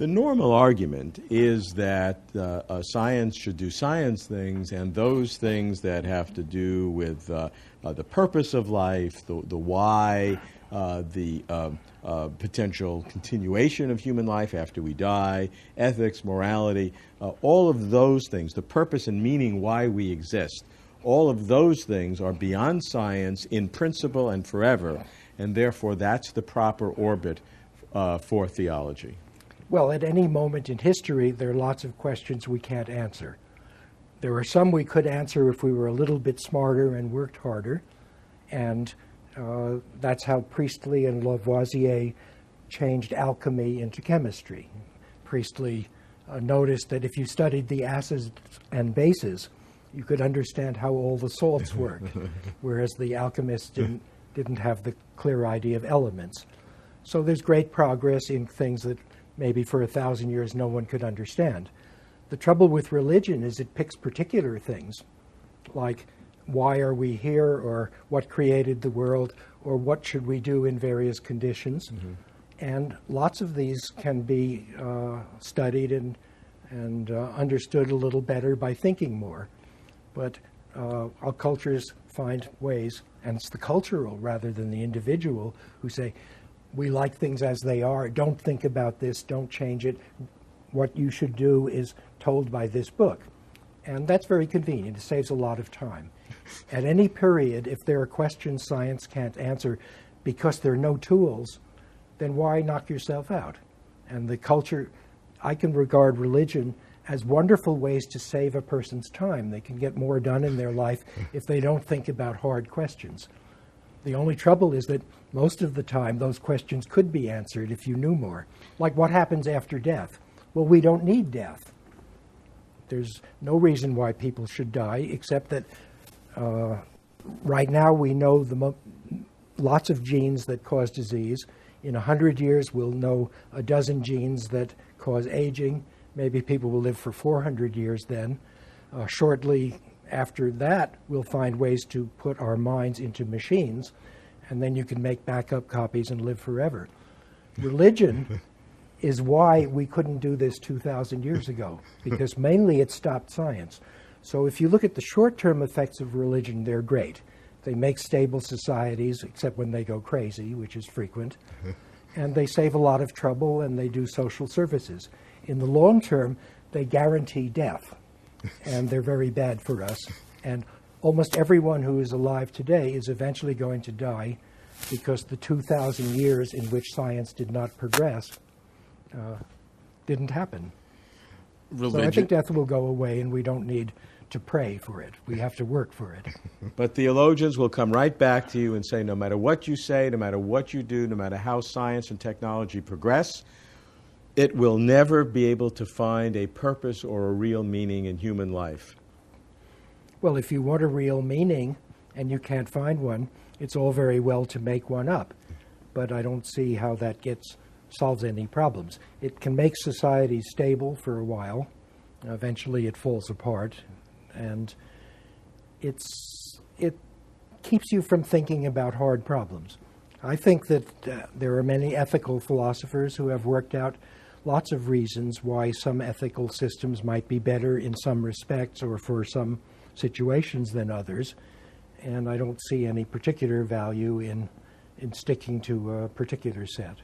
The normal argument is that science should do science things, and those things that have to do with the purpose of life, the why, the potential continuation of human life after we die, ethics, morality, all of those things, the purpose and meaning why we exist, all of those things are beyond science in principle and forever, and therefore that's the proper orbit for theology. Well, at any moment in history, there are lots of questions we can't answer. There are some we could answer if we were a little bit smarter and worked harder, and that's how Priestley and Lavoisier changed alchemy into chemistry. Priestley noticed that if you studied the acids and bases, you could understand how all the salts worked, whereas the alchemists didn't have the clear idea of elements. So there's great progress in things that maybe for 1,000 years no one could understand. The trouble with religion is it picks particular things, like why are we here, or what created the world, or what should we do in various conditions. Mm-hmm. And lots of these can be studied and understood a little better by thinking more. But our cultures find ways, and it's the cultural rather than the individual who say, we like things as they are, don't think about this, don't change it. What you should do is told by this book. And that's very convenient. It saves a lot of time. At any period, if there are questions science can't answer because there are no tools, then why knock yourself out? And the culture, I can regard religion as wonderful ways to save a person's time. They can get more done in their life if they don't think about hard questions. The only trouble is that most of the time those questions could be answered if you knew more. Like what happens after death? Well, we don't need death. There's no reason why people should die, except that right now we know lots of genes that cause disease. In 100 years, we'll know a dozen genes that cause aging. Maybe people will live for 400 years then. Shortly after that, we'll find ways to put our minds into machines, and then you can make backup copies and live forever. Religion is why we couldn't do this 2,000 years ago, because mainly it stopped science. So if you look at the short-term effects of religion, they're great. They make stable societies, except when they go crazy, which is frequent, and they save a lot of trouble, and they do social services. In the long term, they guarantee death, and they're very bad for us. And almost everyone who is alive today is eventually going to die because the 2,000 years in which science did not progress didn't happen. So I think death will go away, and we don't need to pray for it. We have to work for it. But theologians will come right back to you and say, no matter what you say, no matter what you do, no matter how science and technology progress, it will never be able to find a purpose or a real meaning in human life. Well, if you want a real meaning and you can't find one, it's all very well to make one up. But I don't see how that solves any problems. It can make society stable for a while. Eventually it falls apart. And it keeps you from thinking about hard problems. I think that there are many ethical philosophers who have worked out lots of reasons why some ethical systems might be better in some respects or for some situations than others. And I don't see any particular value in sticking to a particular set.